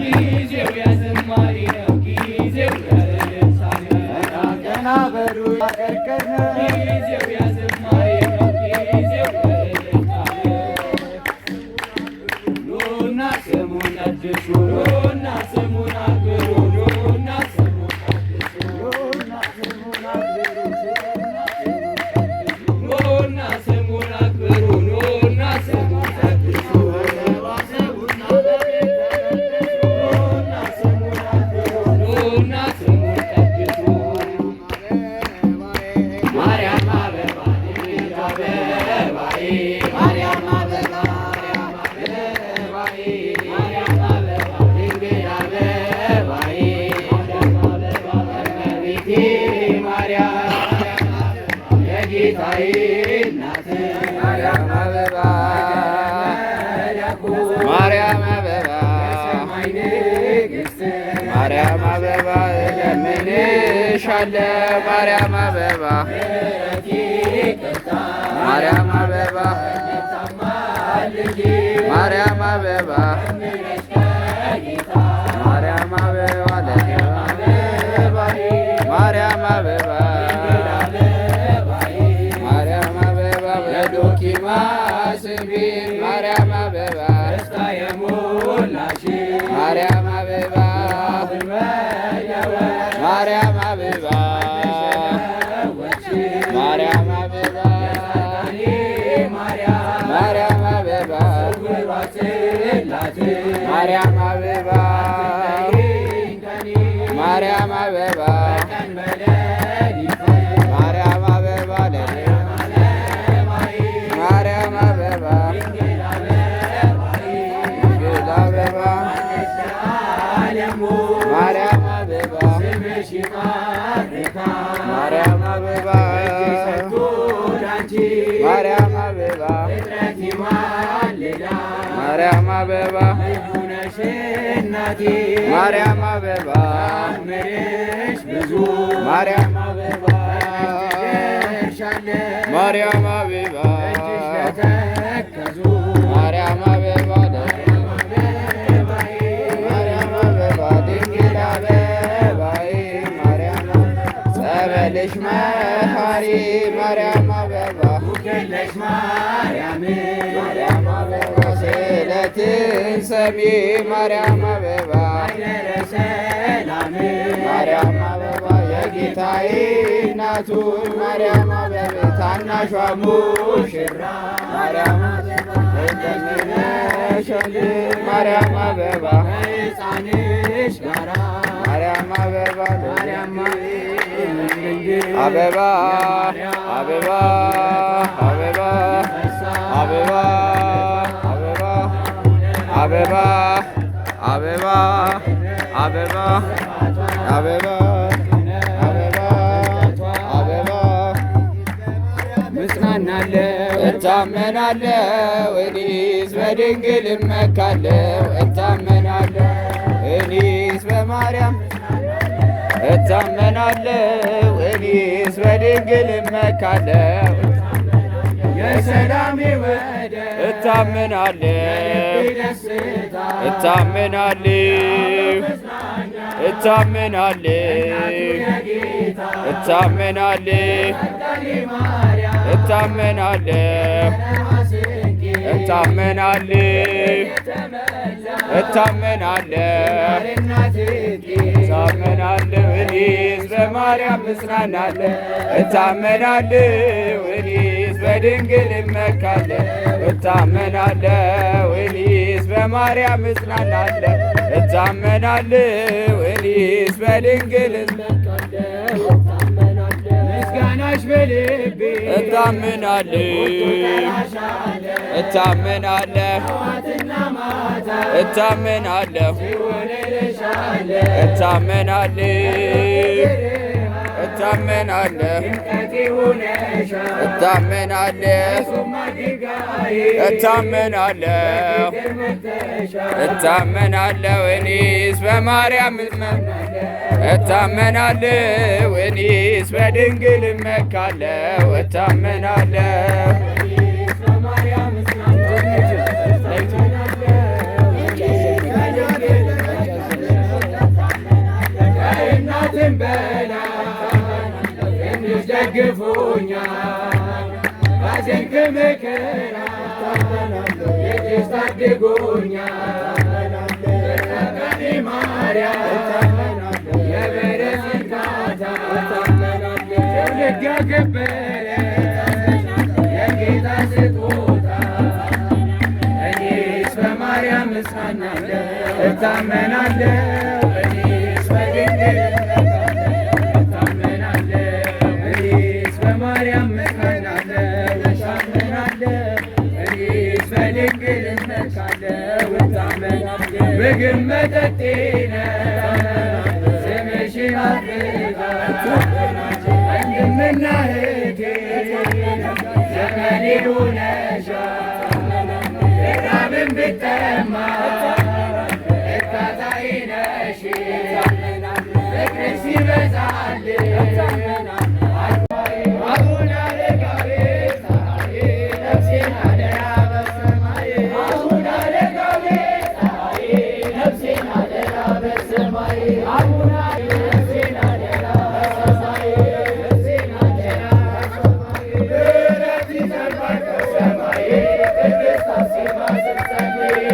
ጊዜው የዝማሬ ነው ጊዜው የእልልታ ነው ቀና በሉ ያቀርቀር ጊዜው የዝማሬ ነው ጊዜው የእልልታ ነው ኑና ስሙን ቀድሱ ኑና ስሙን አክብሩ ኑና ስሙን ቀድሱ ኑና ስሙን አክብሩ ኑና ስሙን ቀድሱ ኑና ስሙን ቀድሱ ማርያም አበባ ድንግል አበባዬ ማርያም አበባ ማርያም አበባ ድንግል አበባዬ እመቤቴ ማርያም የጌታዬ እናት ማርያም አበባ ማርያም አበባ ማርያም አበባ እለምንሻለሁ ማርያም አበባ ማርያም አበባ ማርያም አበባ ማርያም አበባ ማርያም አበባ ማርያም አበባ በዶኪማስ ቤት ማርያም አበባ ማርያም አበባ ማርያም አበባ ማርያም አበባ ማርያም አበባ ማርያም አበባ ማርያም አበባ ማርያም አበባ ማርያም አበባ ድንግል አበባ ማርያም አበባ ማርያም አበባ ማርያም አበባ ማርያም አበባ ማርያም አበባ ማርያም አበባ ማርያም አበባ ማርያም አበባ ማርያም አበባ ድንግል አበባዬ ማርያም ጸበልሽ መሐሪ ማርያም አበባ ማርያም አበባ ስእለትን ሰሚ ማርያም አበባ ማርያም አበባ የጌታዬ እናቱ ማርያም አበባ ታናሿ ሙሽራ ማርያም አበባ እንደምነሽልኝ ማርያም አበባ ማርያም አበባ አበባ አበባ አበባ አበባ አበባ አበባ አበባ አበባ አበባ አበባ እጽናናለሁ እታመናለሁ እኔስ በድንግል እመካለሁ እታመናለሁ እኔስ በማርያም እታመናለሁ እኔስ በድንግል እመካለሁ የሰላሜ ወደብ እታመናለሁ እታመናለሁ እታመናለሁ እታመናለሁ እታመናለሁ እታመናለሁ እታመናለሁ እታመናለሁ እኔስ በማርያም እጽናናለሁ እታመናለሁ እኔስ በድንግል እመካለሁ እታመናለሁ እኔስ በማርያም እጽናናለሁ እታመናለሁ እኔስ በድንግል እመካለሁ ምስጋናሽ በልቤ እታመናለሁ እታመናለሁ እታመናለሁ እታመናለሁ እታመናለሁ እታመናለሁ እታመናለሁ እታመናለሁ እኔስ በማርያም እታመናለሁ እኔስ በድንግል እመካለሁ እታመናለሁ ደግፎኛል ባዘን ከመከራ ልጅሽ ታድጎኛል በጸጋኔ ማርያም የበረከት ጋታ ትውልድ ያከበረ የጌታ ስጦታ እኔስ በማርያም እጽናናለሁ እታመናለሁ እኔስ በድንግል እታመናለሁ እኔስ በማርያም እጽናናለሁ እታመናለሁ እኔስ በድንግል እመካለሁ እታመናለሁ ምግብ መጠጤ ነው ስምሽን አድርጋ ወንድምና እህቴ ዘመኔ ሆነሻል ብራብም ብጠማ እርካታዬ ነሽ ፍቅርሽ ሲበዛልኝ አቡነ አረጋዊ ፀሐዬ ነፍሴን አደራ በሰማይ አቡነ አረጋዊ ፀሐዬ ነፍሴን አደራ በሰማይ አቡነ ነፍሴን አደራ በሰማይ ነፍሴን አደራ በሰማይ ምሕረት ይዘንባል ከሰማይ ቅድስት አርሴማ ስትጸልይ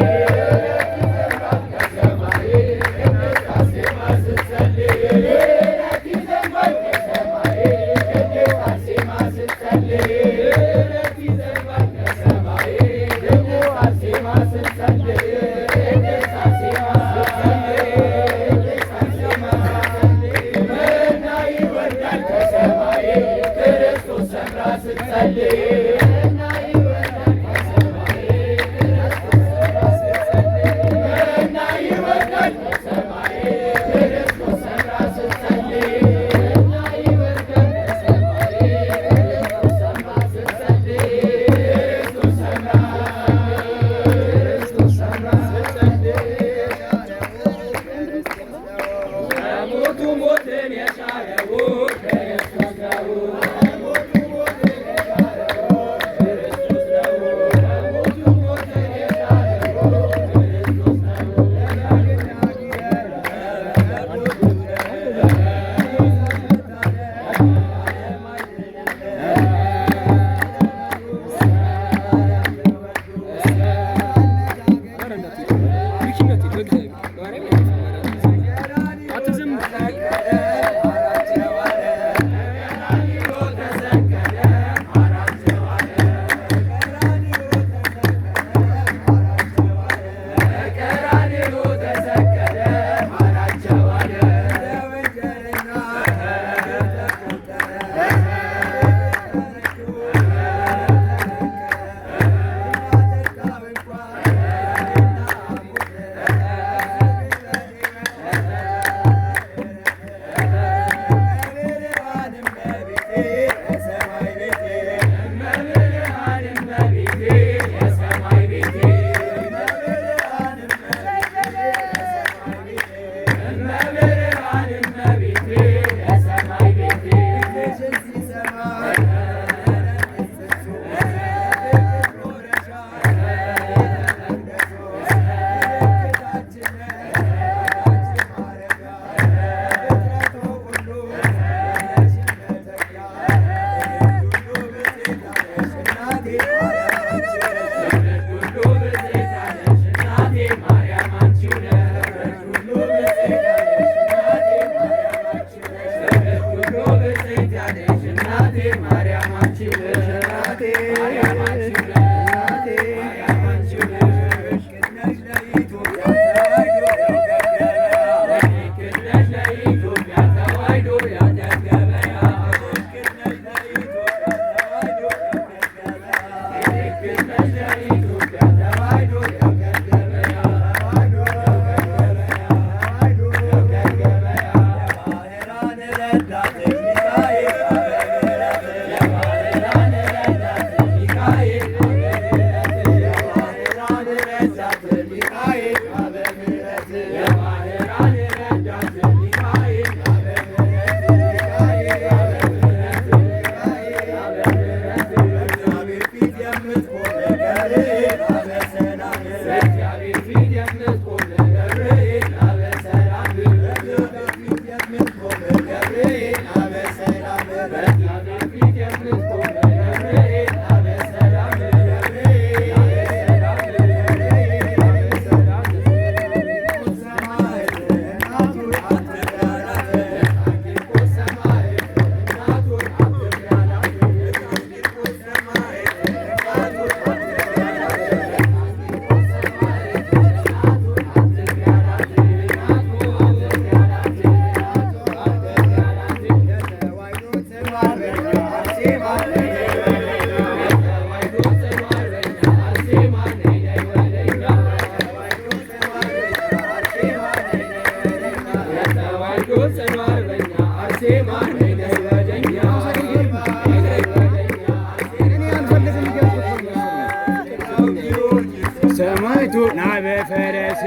ሰማዕቱ ናበ ፈረስ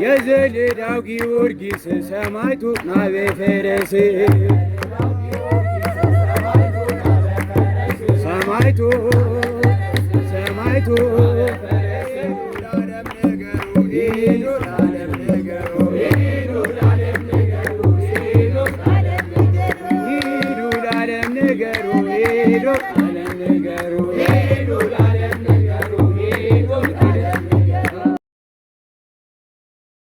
የዘለዳው ጊዮርጊስ ሰማዕቱ ናበ ፈረስ ሰማዕቱ ሰማዕቱ